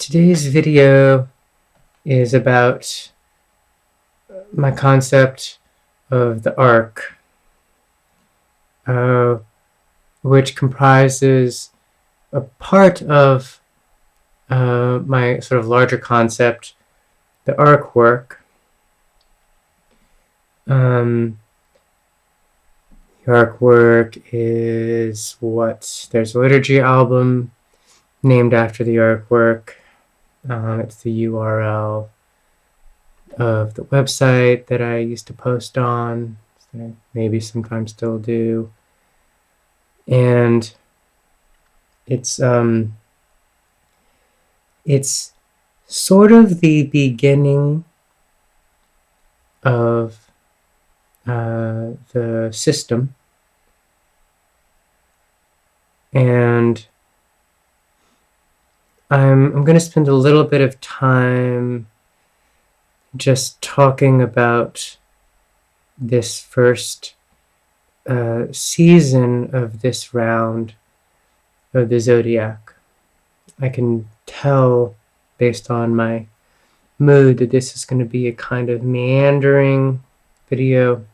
Today's video is about my concept of the arc, uh, which comprises a part of my sort of larger concept, the arc work. The arc work is there's a Liturgy album named after the arc work. It's the URL of the website that I used to post on, that I maybe sometimes still do. And it's sort of the beginning of the system, and I'm going to spend a little bit of time just talking about this first season of this round of the zodiac. I can tell based on my mood that this is going to be a kind of meandering video.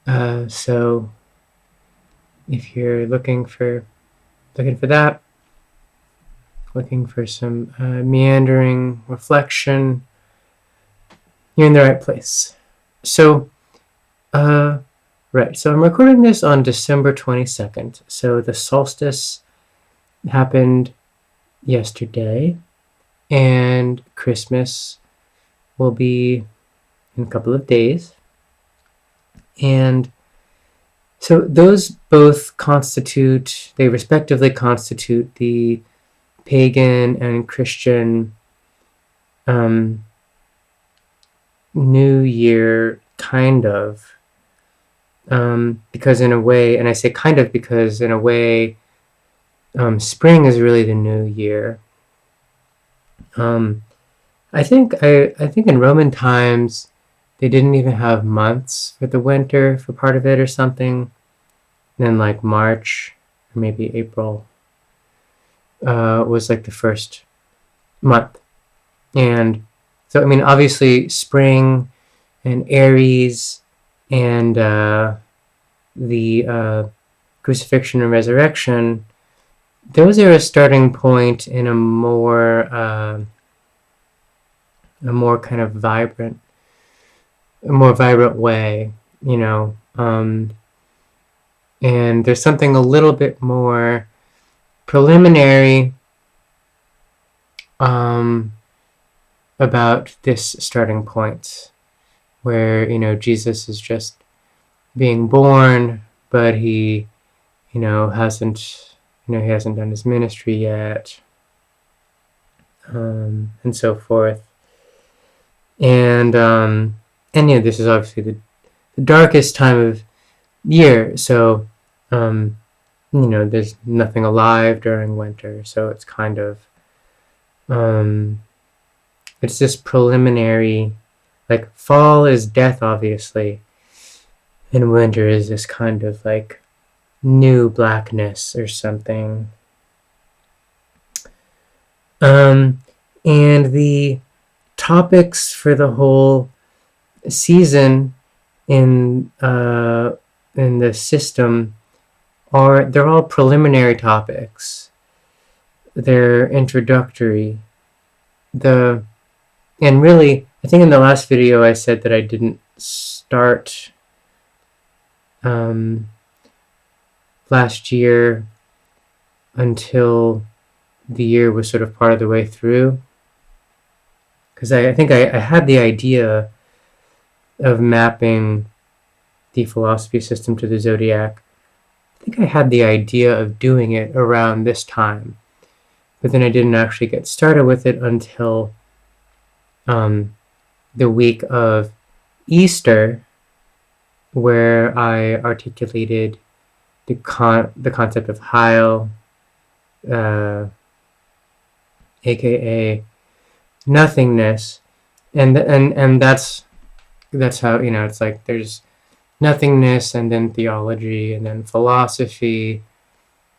So if you're looking for that, looking for some meandering reflection, you're in the right place. So, right. So I'm recording this on December 22nd. So the solstice happened yesterday, and Christmas will be in a couple of days. And so those both they respectively constitute the pagan and Christian New Year, kind of, because in a way, and I say kind of because in a way, spring is really the New Year. I think in Roman times they didn't even have months for the winter for part of it or something. And then like March or maybe April was like the first month. And so, I mean, obviously spring and Aries and the crucifixion and resurrection, those are a starting point in a more kind of vibrant way, you know. And there's something a little bit more preliminary about this starting point, where, you know, Jesus is just being born, but he hasn't done his ministry yet, and so forth. And this is obviously the darkest time of year, so there's nothing alive during winter, so it's kind of it's this preliminary, like fall is death, obviously, and winter is this kind of like new blackness or something. And the topics for the whole season in the system they're all preliminary topics. They're introductory. And really, I think in the last video I said that I didn't start last year until the year was sort of part of the way through, because I think I had the idea of mapping the philosophy system to the zodiac. I think I had the idea of doing it around this time, but then I didn't actually get started with it until the week of Easter, where I articulated the concept of Heil, aka nothingness, and that's how, it's like there's nothingness, and then theology, and then philosophy,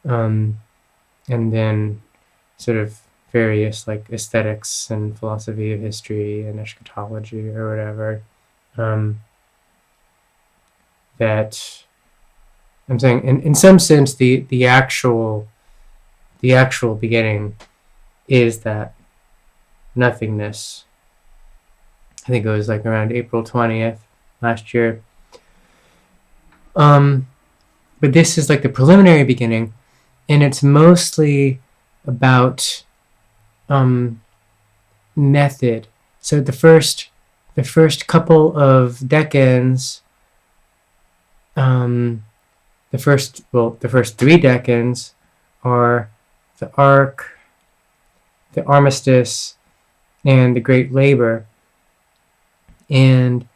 and then sort of various like aesthetics and philosophy of history and eschatology or whatever. That I'm saying, in some sense, the actual beginning is that nothingness. I think it was like around April 20th last year. But this is like the preliminary beginning, and it's mostly about method. So the first couple of decans, the first 3 decans are the Ark, the Armistice, and the Great Labor. And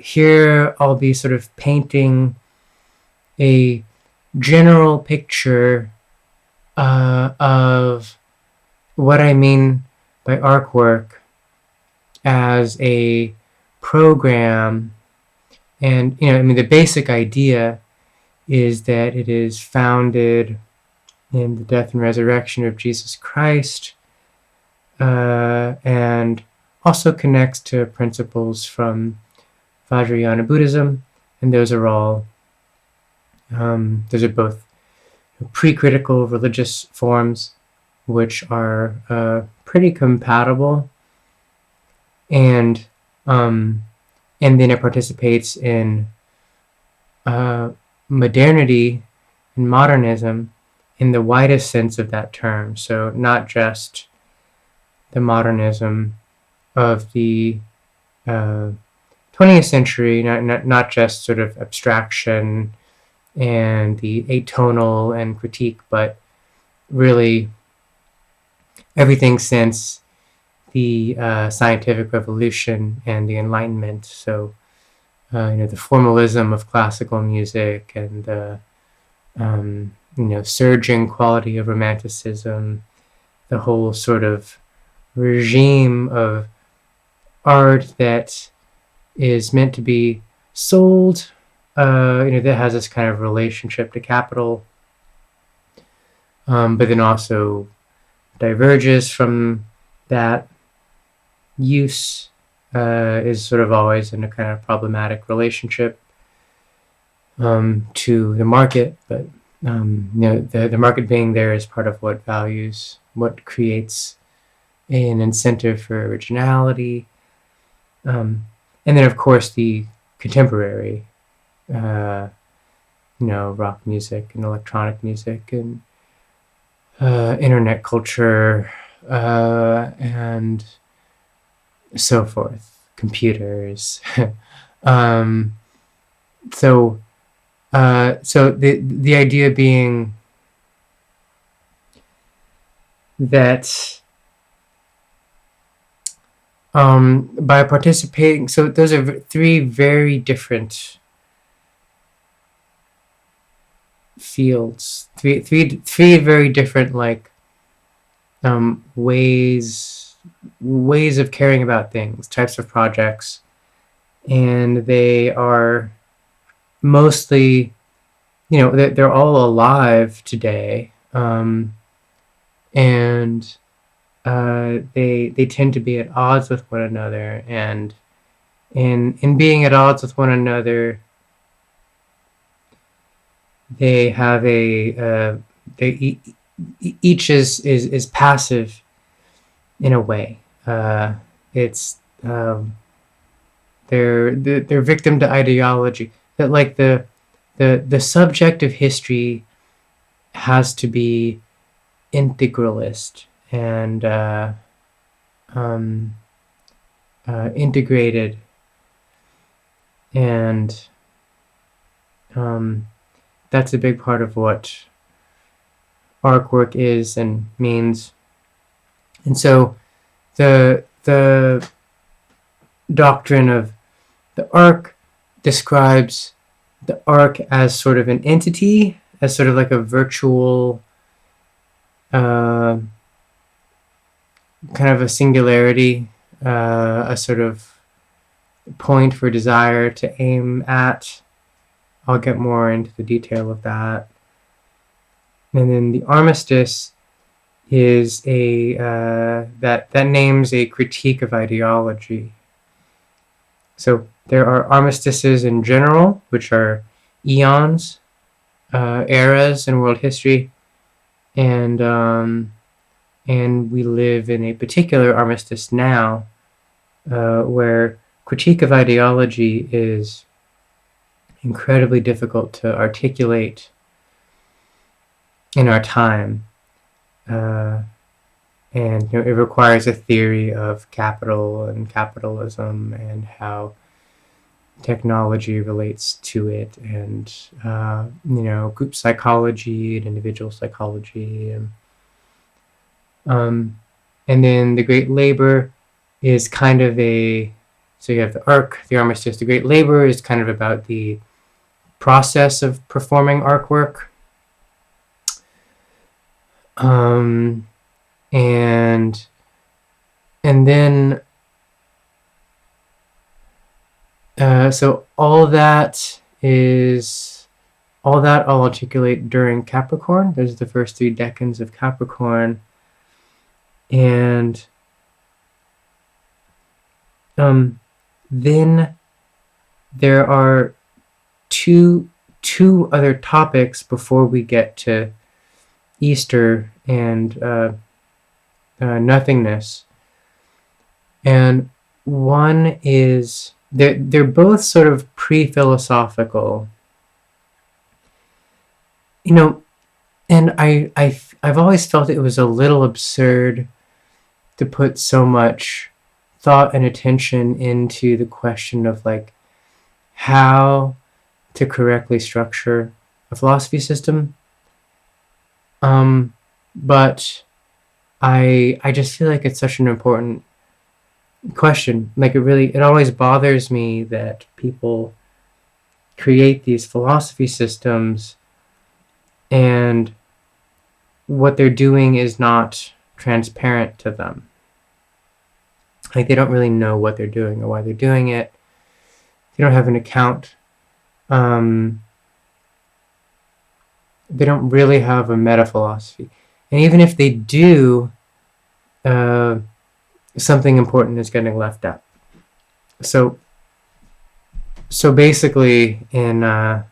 here I'll be sort of painting a general picture of what I mean by Ark work as a program. And, the basic idea is that it is founded in the death and resurrection of Jesus Christ, and also connects to principles from Vajrayana Buddhism, and those are both pre-critical religious forms, which are pretty compatible, and then it participates in modernity and modernism in the widest sense of that term. So not just the modernism of the 20th century, not just sort of abstraction and the atonal and critique, but really everything since the scientific revolution and the Enlightenment. So, the formalism of classical music and the, surging quality of romanticism, the whole sort of regime of art that is meant to be sold, that has this kind of relationship to capital, but then also diverges from that use, is sort of always in a kind of problematic relationship to the market, but the market being there is part of what creates an incentive for originality, and then of course the contemporary, rock music and electronic music and internet culture, and so forth, computers. So the idea being that by participating, so those are three very different fields, three very different ways of caring about things, types of projects, and they are mostly, they're all alive today, and they tend to be at odds with one another, and in being at odds with one another, they have each is passive in a way. It's they're victim to ideology. That like the subject of history has to be integralist and integrated, and that's a big part of what Ark work is and means. And so the doctrine of the Ark describes the Ark as sort of an entity, as sort of like a virtual kind of a singularity, a sort of point for desire to aim at. I'll get more into the detail of that. And then the armistice is that names a critique of ideology. So there are armistices in general, which are eons, eras in world history, and we live in a particular armistice now, where critique of ideology is incredibly difficult to articulate in our time. And it requires a theory of capital and capitalism and how technology relates to it, and group psychology and individual psychology, and then the Great Labor is kind of so you have the armistice. The Great Labor is kind of about the process of performing arc work. And then so all that I'll articulate during Capricorn. Those are the first 3 decans of Capricorn. And then there are two other topics before we get to Easter and nothingness. And one is they're both sort of pre-philosophical. And I've always felt it was a little absurd to put so much thought and attention into the question of like how to correctly structure a philosophy system. But I just feel like it's such an important question. Like it always bothers me that people create these philosophy systems and what they're doing is not transparent to them. Like they don't really know what they're doing or why they're doing it. They don't have an account. They don't really have a meta philosophy. And even if they do, something important is getting left out. So basically, during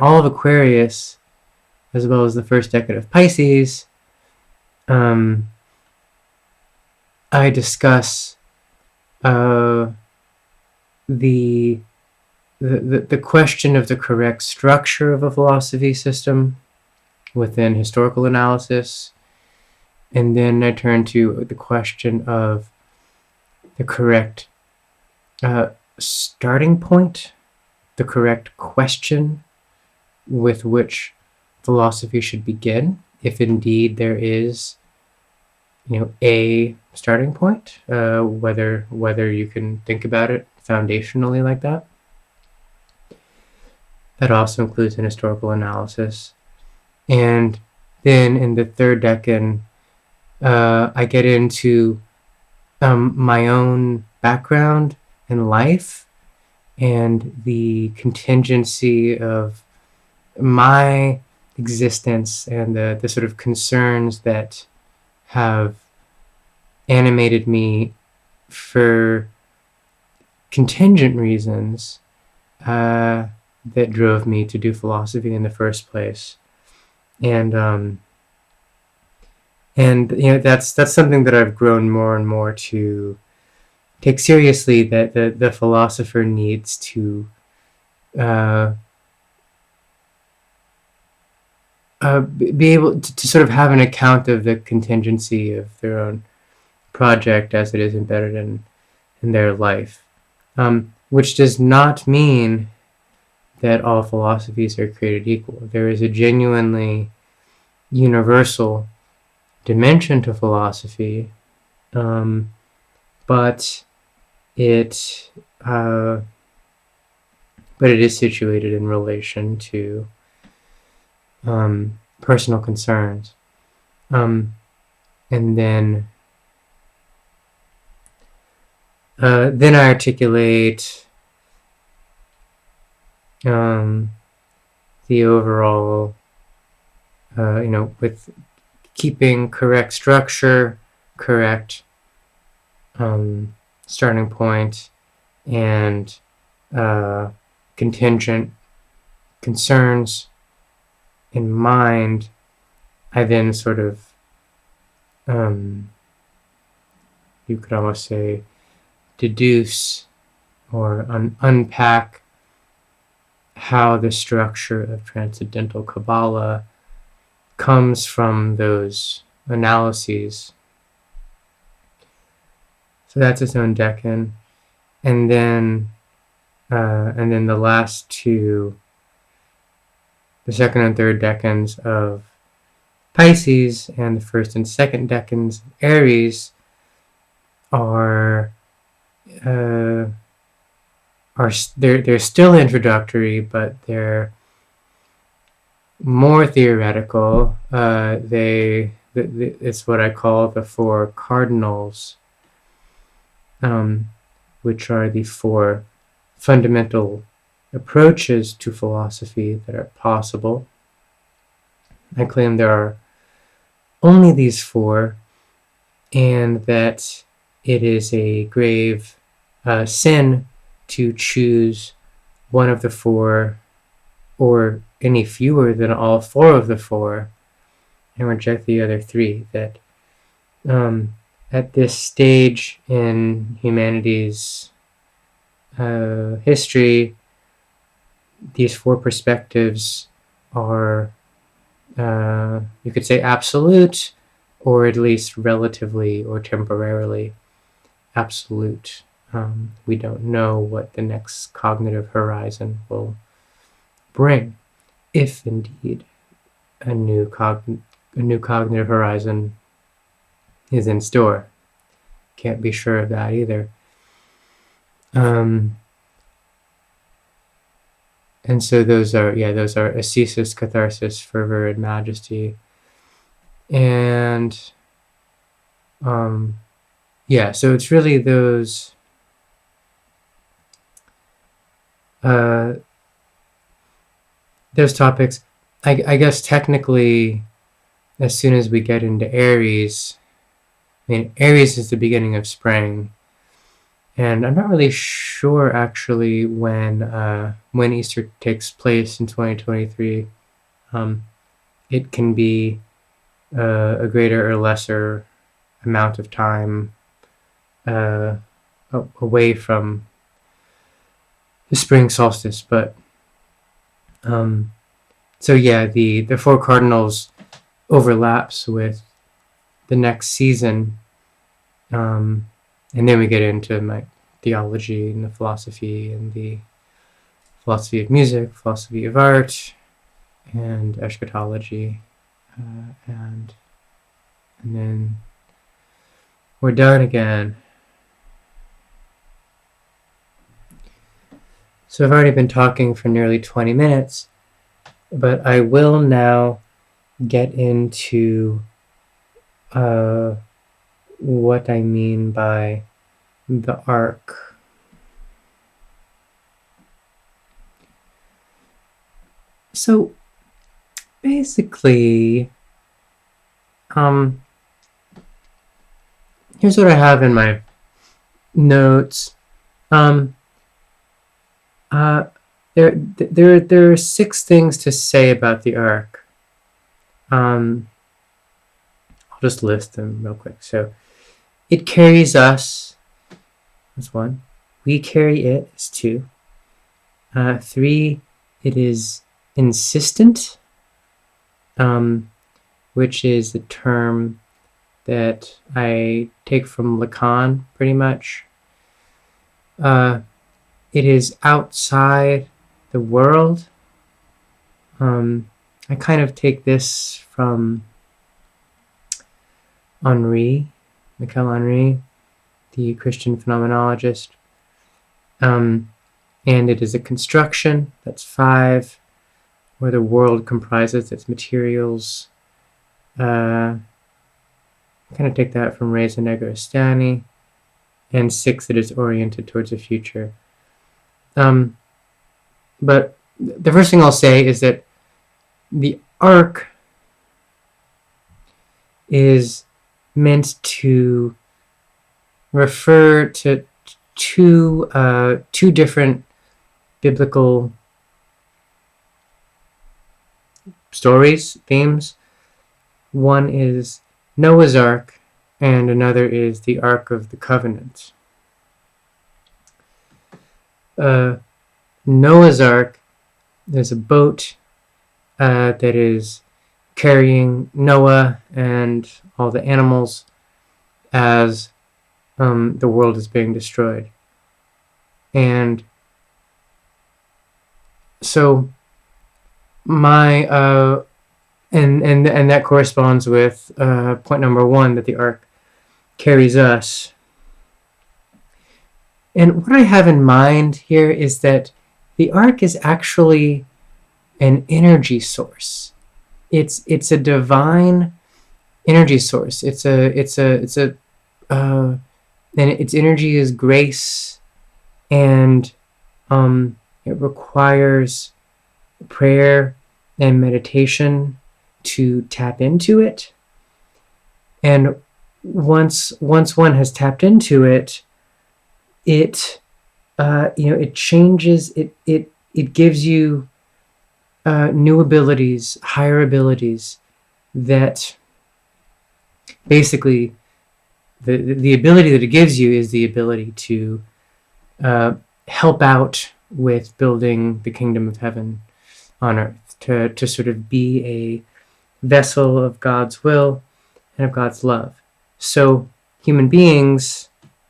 all of Aquarius, as well as the first decade of Pisces, I discuss the question of the correct structure of a philosophy system within historical analysis, and then I turn to the question of the correct starting point, the correct question with which philosophy should begin, if indeed there is, a starting point, whether you can think about it foundationally like that. That also includes an historical analysis. And then in the third decan, I get into my own background and life and the contingency of my existence and the sort of concerns that have animated me for contingent reasons that drove me to do philosophy in the first place. And that's something that I've grown more and more to take seriously, that the philosopher needs to be able to sort of have an account of the contingency of their own project as it is embedded in their life, which does not mean that all philosophies are created equal. There is a genuinely universal dimension to philosophy, but it is situated in relation to personal concerns, and then I articulate the overall, with keeping correct structure, correct starting point, and contingent concerns in mind, I then sort of, you could almost say, deduce or unpack how the structure of Transcendental Kabbalah comes from those analyses. So that's its own decan. And then the last two, the second and third decans of Pisces and the first and second decans of Aries are they're still introductory, but they're more theoretical. It's what I call the four cardinals, which are the four fundamental approaches to philosophy that are possible. I claim there are only these four, and that it is a grave sin to choose one of the four or any fewer than all four of the four and reject the other three. That at this stage in humanity's history, these four perspectives are, you could say, absolute, or at least relatively or temporarily absolute. We don't know what the next cognitive horizon will bring, if indeed a new cognitive horizon is in store. Can't be sure of that either. And so those are ascesis, catharsis, fervor, and majesty. And so it's really those topics. I guess technically, as soon as we get into Aries, Aries is the beginning of spring, and I'm not really sure actually when Easter takes place in 2023. It can be a greater or lesser amount of time away from the spring solstice, but the four cardinals overlaps with the next season, and then we get into my theology and the philosophy of music, philosophy of art, and eschatology, and then we're done again. So I've already been talking for nearly 20 minutes, but I will now get into what I mean by the arc. So basically, here's what I have in my notes. There are 6 things to say about the arc. I'll just list them real quick. So it carries us. That's 1. We carry it. Is 2. 3. It is insistent, which is a term that I take from Lacan pretty much. It is outside the world. I kind of take this from Michel Henry, the Christian phenomenologist. And it is a construction. That's 5, where the world comprises its materials. I kind of take that from Reza Negarestani. And 6, it is oriented towards the future. But the first thing I'll say is that the ark is meant to refer to two different biblical stories, themes. One is Noah's Ark, and another is the Ark of the Covenant. Noah's Ark, there's a boat that is carrying Noah and all the animals as the world is being destroyed. And so my and that corresponds with point number one, that the ark carries us. And what I have in mind here is that the ark is actually an energy source. It's a divine energy source. And its energy is grace, and it requires prayer and meditation to tap into it. And once one has tapped into it, it changes. It gives you new abilities, higher abilities, that basically the ability that it gives you is the ability to help out with building the kingdom of heaven on earth, to sort of be a vessel of God's will and of God's love. So human beings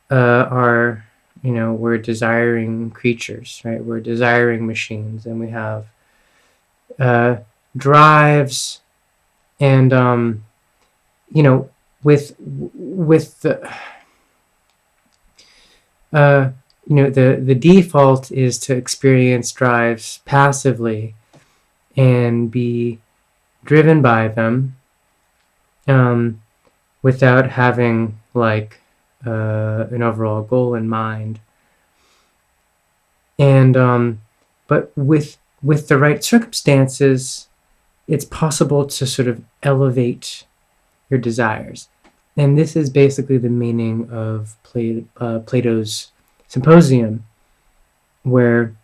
are, we're desiring creatures, right? We're desiring machines, and we have drives, and with the default is to experience drives passively and be driven by them without having like an overall goal in mind. And but with the right circumstances, it's possible to sort of elevate your desires. And this is basically the meaning of Plato's Symposium, where,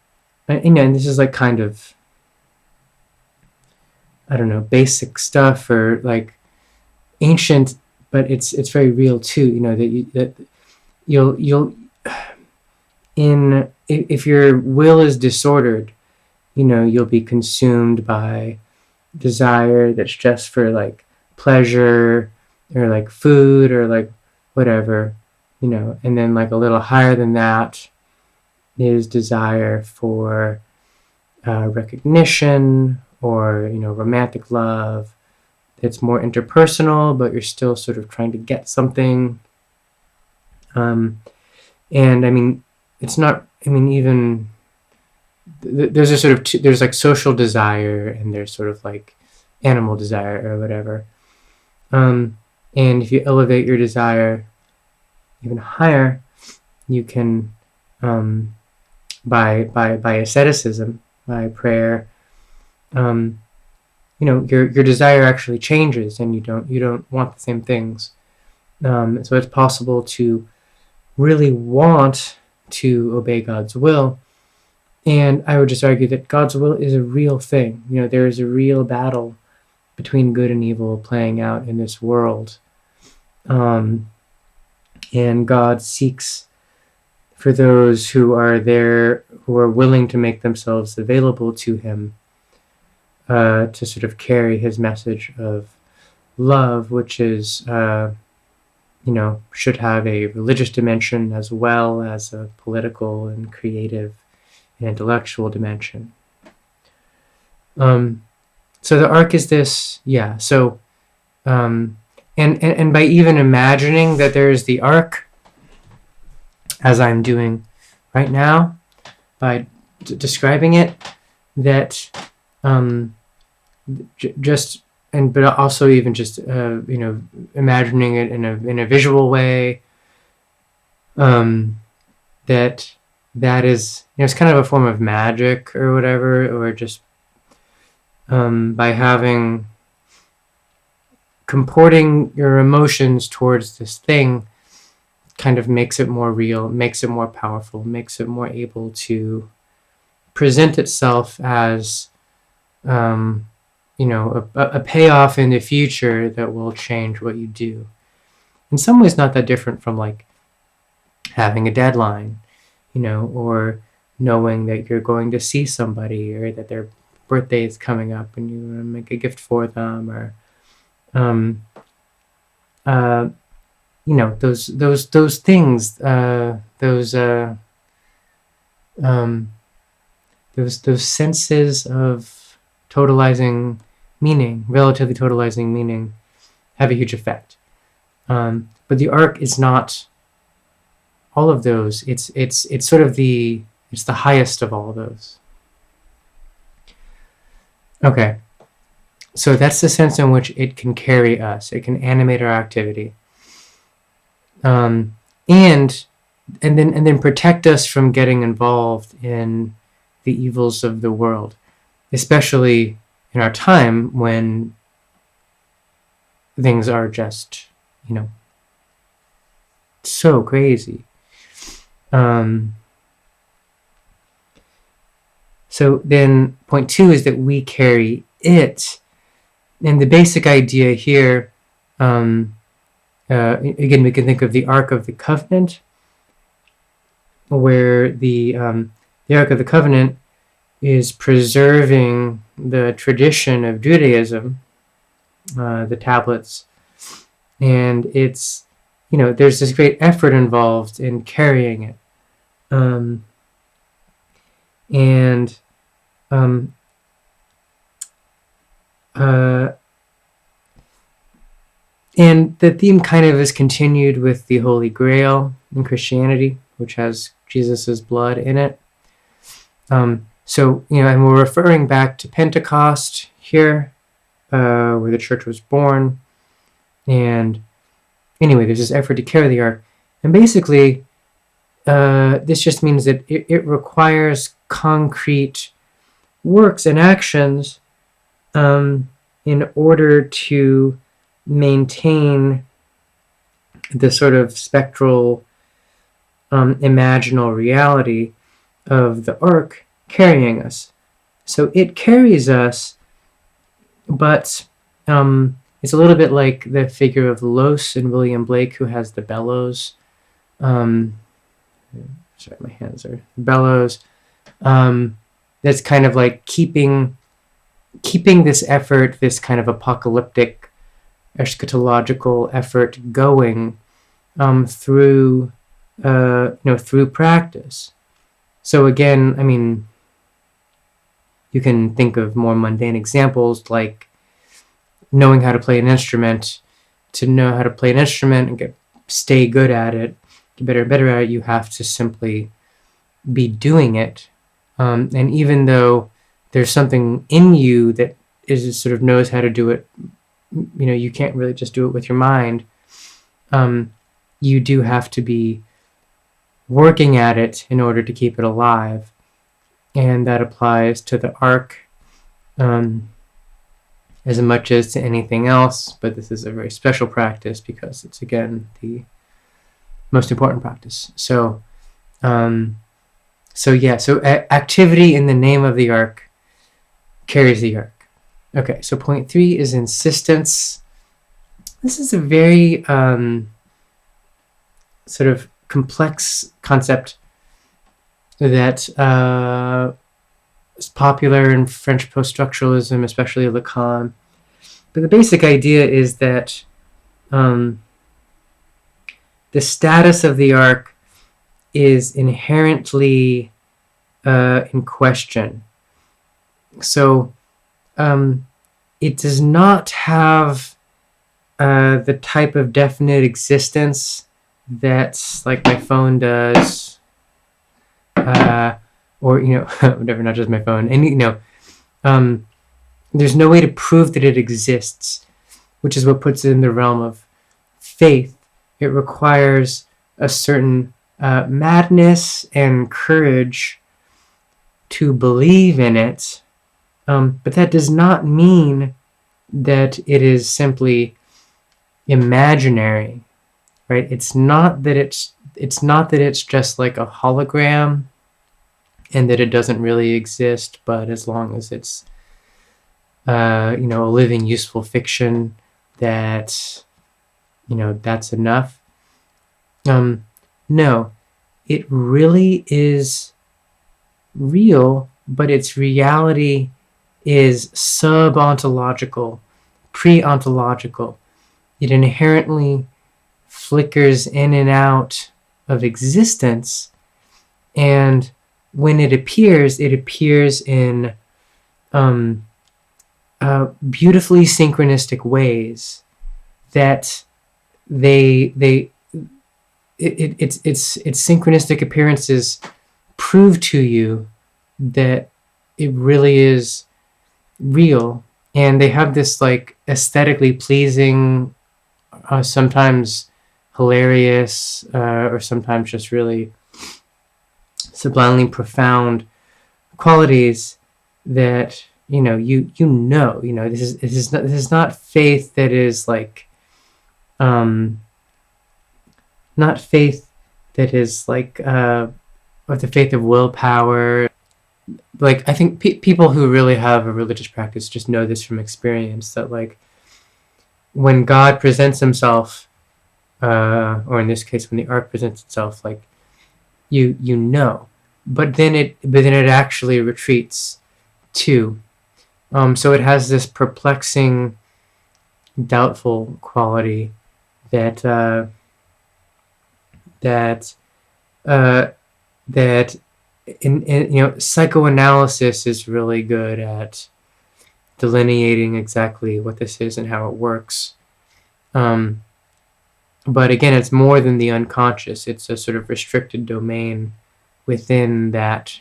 and this is like kind of, I don't know, basic stuff, or like ancient, but it's very real too. That you'll if your will is disordered, you'll be consumed by desire that's just for like pleasure, or like food, or like whatever, and then like a little higher than that is desire for recognition, or romantic love. It's more interpersonal, but you're still sort of trying to get something. And I mean, it's not, even there's a sort of there's like social desire, and there's sort of like animal desire, or whatever. And if you elevate your desire even higher, you can by asceticism, by prayer, your desire actually changes, and you don't want the same things. So it's possible to really want to obey God's will. And I would just argue that God's will is a real thing. There is a real battle between good and evil playing out in this world. And God seeks for those who are there, who are willing to make themselves available to him, to sort of carry his message of love, which is, should have a religious dimension as well as a political and creative and intellectual dimension. So the ark is this, yeah. So, and by even imagining that there is the ark, as I'm doing right now, by describing it, that but also even just imagining it in a visual way, that is, it's kind of a form of magic or whatever, or just by comporting your emotions towards this thing kind of makes it more real, makes it more powerful, makes it more able to present itself as, a payoff in the future that will change what you do. In some ways, not that different from like having a deadline, or knowing that you're going to see somebody or that their birthday is coming up and you want to make a gift for them, or those things, those senses of totalizing meaning, relatively totalizing meaning, have a huge effect. But the arc is not all of those. It's sort of the highest of all of those. Okay, so that's the sense in which it can carry us. It can animate our activity, and then protect us from getting involved in the evils of the world, especially in our time when things are just, so crazy. So then point 2 is that we carry it. And the basic idea here, again, we can think of the Ark of the Covenant, where the Ark of the Covenant is preserving the tradition of Judaism, the tablets, and it's, there's this great effort involved in carrying it. And the theme kind of is continued with the Holy Grail in Christianity, which has Jesus's blood in it. So, and we're referring back to Pentecost here, where the church was born. And anyway, there's this effort to carry the ark. And basically, this just means that it requires concrete works and actions in order to maintain the sort of spectral, imaginal reality of the ark carrying us. So it carries us, but it's a little bit like the figure of Los in William Blake, who has the bellows. Sorry, my hands are bellows. That's kind of like keeping this effort, this kind of apocalyptic, eschatological effort going through practice. So again, I mean, you can think of more mundane examples like knowing how to play an instrument. To know how to play an instrument and stay good at it, get better and better at it, you have to simply be doing it. And even though there's something in you that sort of knows how to do it, you can't really just do it with your mind. You do have to be working at it in order to keep it alive. And that applies to the ark as much as to anything else, but this is a very special practice because it's, again, the most important practice. So activity in the name of the ark carries the ark. Okay, so point 3 is insistence. This is a very sort of complex concept that is popular in French post-structuralism, especially Lacan. But the basic idea is that the status of the ark is inherently in question. So it does not have the type of definite existence that, like, my phone does, or whatever, not just my phone. And there's no way to prove that it exists, which is what puts it in the realm of faith. It requires a certain madness and courage to believe in it, But that does not mean that it is simply imaginary, right? It's not that it's just like a hologram and that it doesn't really exist, but as long as it's a living, useful fiction, that that's enough. No, it really is real, but its reality is sub-ontological, pre-ontological. It inherently flickers in and out of existence, and when it appears in beautifully synchronistic ways that its synchronistic appearances prove to you that it really is real, and they have this like aesthetically pleasing, sometimes hilarious, or sometimes just really sublimely profound qualities that this is not faith that is like not faith that is like of the faith of willpower. Like, I think people who really have a religious practice just know this from experience, that like when God presents himself, or in this case when the ark presents itself, like you know, but then it actually retreats too. So it has this perplexing, doubtful quality that in psychoanalysis is really good at delineating exactly what this is and how it works. But again, it's more than the unconscious. It's a sort of restricted domain within that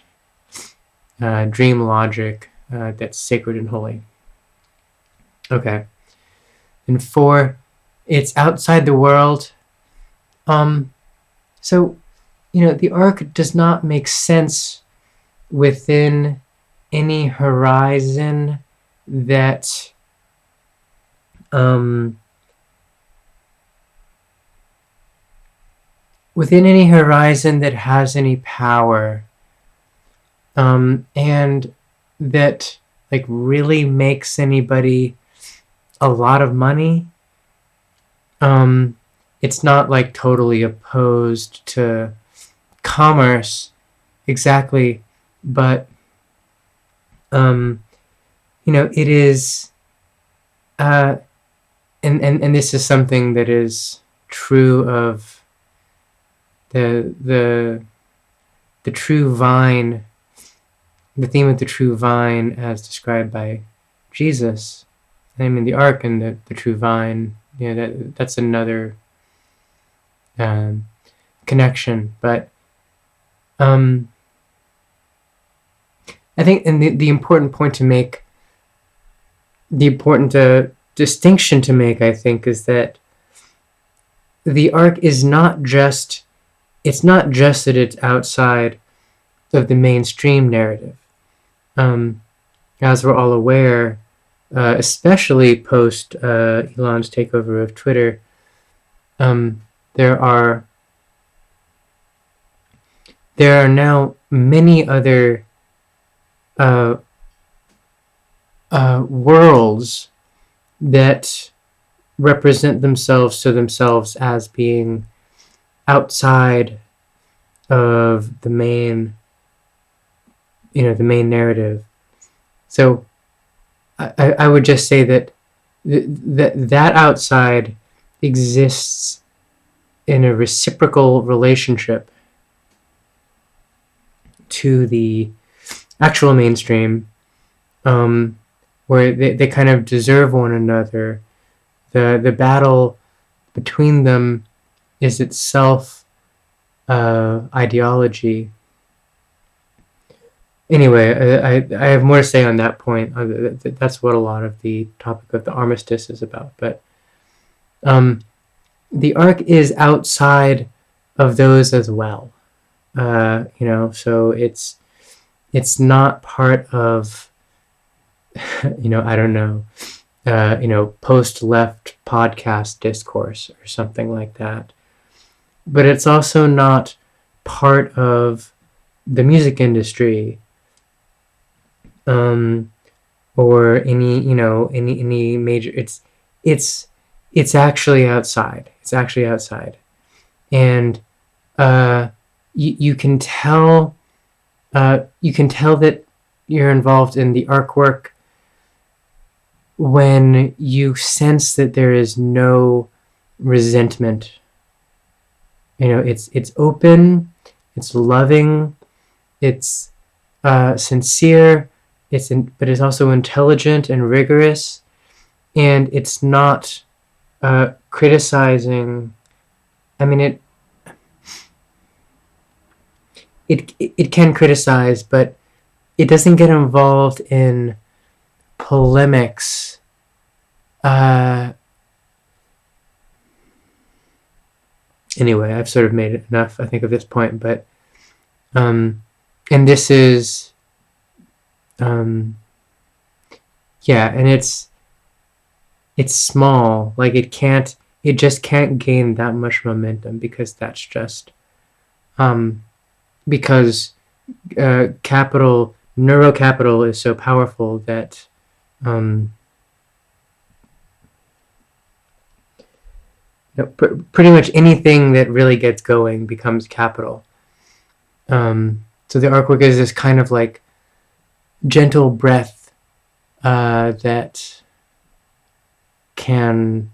dream logic that's sacred and holy. Okay. And 4, it's outside the world. So, the ark does not make sense within any horizon that has any power, and that like really makes anybody a lot of money. It's not like totally opposed to commerce exactly, but it is, and this is something that is true of the true vine, the theme of the true vine as described by Jesus. I mean, the ark and the true vine, that's another connection. But I think, and the important point to make, the important distinction to make, I think, is that the ark is not just, it's not just that it's outside of the mainstream narrative. As we're all aware, especially post Elon's takeover of Twitter, there are now many other worlds that represent themselves to themselves as being outside of the main, the main narrative. So I would just say that that outside exists in a reciprocal relationship to the actual mainstream, where they kind of deserve one another. The battle between them is itself ideology. Anyway, I have more to say on that point. That's what a lot of the topic of the armistice is about. But the ark is outside of those as well. So it's not part of I don't know, post-left podcast discourse or something like that. But it's also not part of the music industry, or any major. It's actually outside. It's actually outside, and you can tell that you're involved in the artwork when you sense that there is no resentment. It's open, it's loving, it's sincere, but it's also intelligent and rigorous, and it's not criticizing. I mean, it can criticize, but it doesn't get involved in polemics. Anyway, I've sort of made it enough, I think, of this point, but and this is and it's small. Like it just can't gain that much momentum, because that's just because neurocapital is so powerful that pretty much anything that really gets going becomes capital. So the artwork is this kind of like gentle breath that can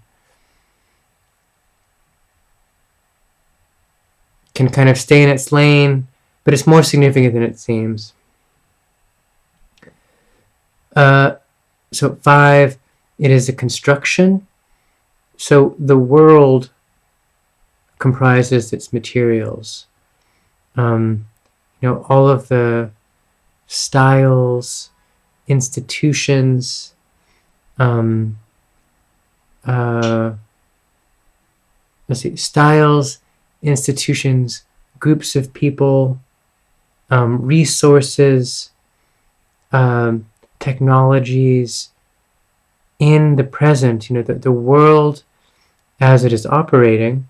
kind of stay in its lane, but it's more significant than it seems. So 5, it is a construction. So the world comprises its materials. All of the styles, institutions, styles, institutions, groups of people, resources, technologies in the present, the world as it is operating,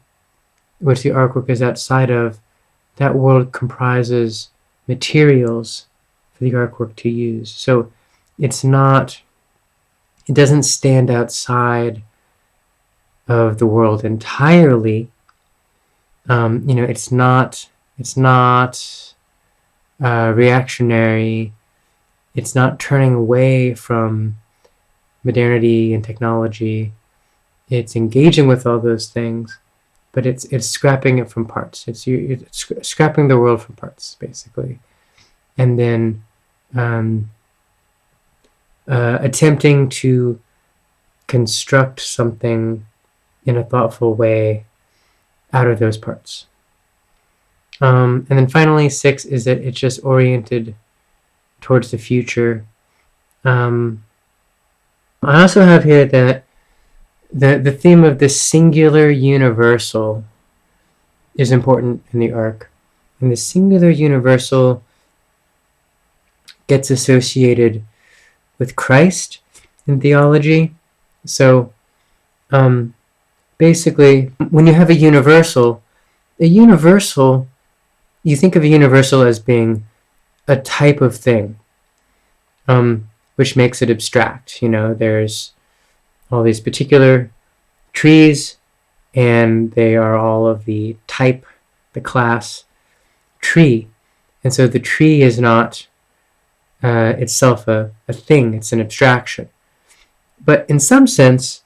which the artwork is outside of, that world comprises materials for the artwork to use. So it doesn't stand outside of the world entirely. It's not reactionary. It's not turning away from modernity and technology. It's engaging with all those things, but it's scrapping it from parts. It's scrapping the world from parts, basically, and then attempting to construct something in a thoughtful way out of those parts. And then finally, 6 is that it's just oriented towards the future. I also have here that the theme of the singular universal is important in the arc. And the singular universal gets associated with Christ in theology. So basically, when you have a universal, you think of a universal as being a type of thing, which makes it abstract. There's all these particular trees, and they are all of the type, the class tree. And so the tree is not itself a thing, it's an abstraction. But in some sense,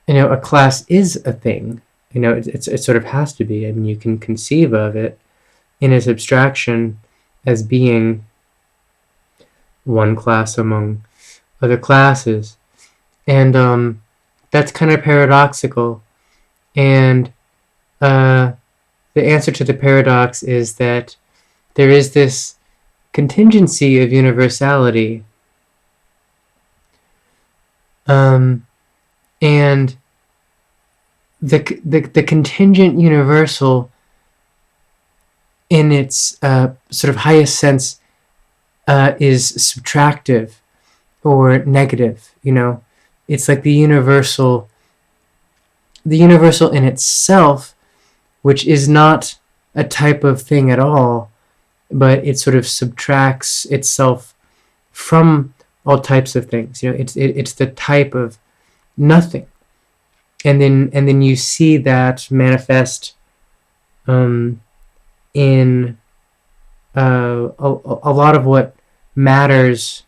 a class is a thing. It sort of has to be. I mean, you can conceive of it in its abstraction as being one class among other classes. And that's kind of paradoxical. And the answer to the paradox is that there is this contingency of universality. And the contingent universal, in its sort of highest sense, is subtractive. or negative. It's like the universal in itself, which is not a type of thing at all, but it sort of subtracts itself from all types of things. It's the type of nothing, and then you see that manifest in a lot of what matters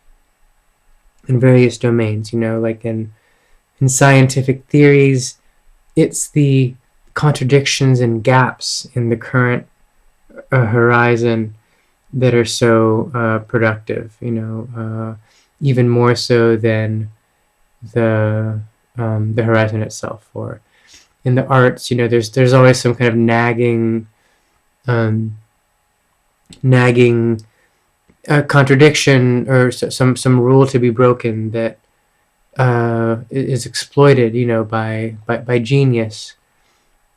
in various domains. Like in scientific theories, it's the contradictions and gaps in the current horizon that are so productive. Even more so than the horizon itself. Or in the arts, there's always some kind of nagging contradiction, or some rule to be broken that is exploited, by genius,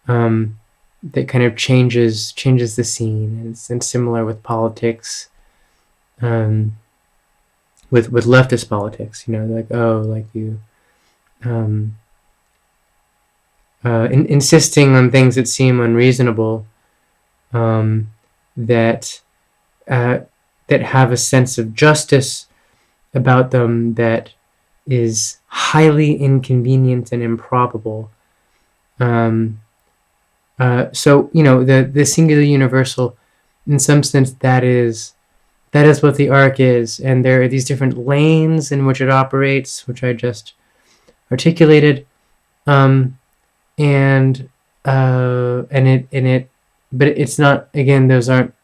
that kind of changes the scene. And similar with politics, with leftist politics, like you insisting on things that seem unreasonable, that have a sense of justice about them that is highly inconvenient and improbable. So the singular universal, in some sense, that is what the arc is, and there are these different lanes in which it operates, which I just articulated, and it, but it's not, again, those aren't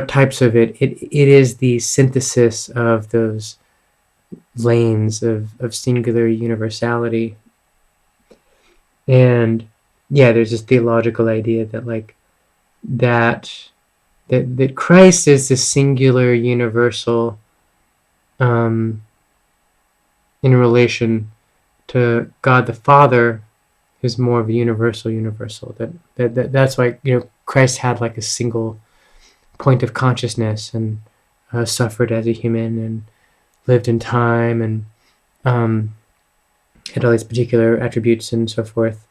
types of it. It is the synthesis of those lanes of singular universality. And yeah, there's this theological idea that that Christ is the singular universal, in relation to God the Father, who's more of a universal. That's why Christ had like a single point of consciousness, and suffered as a human, and lived in time, and had all these particular attributes and so forth.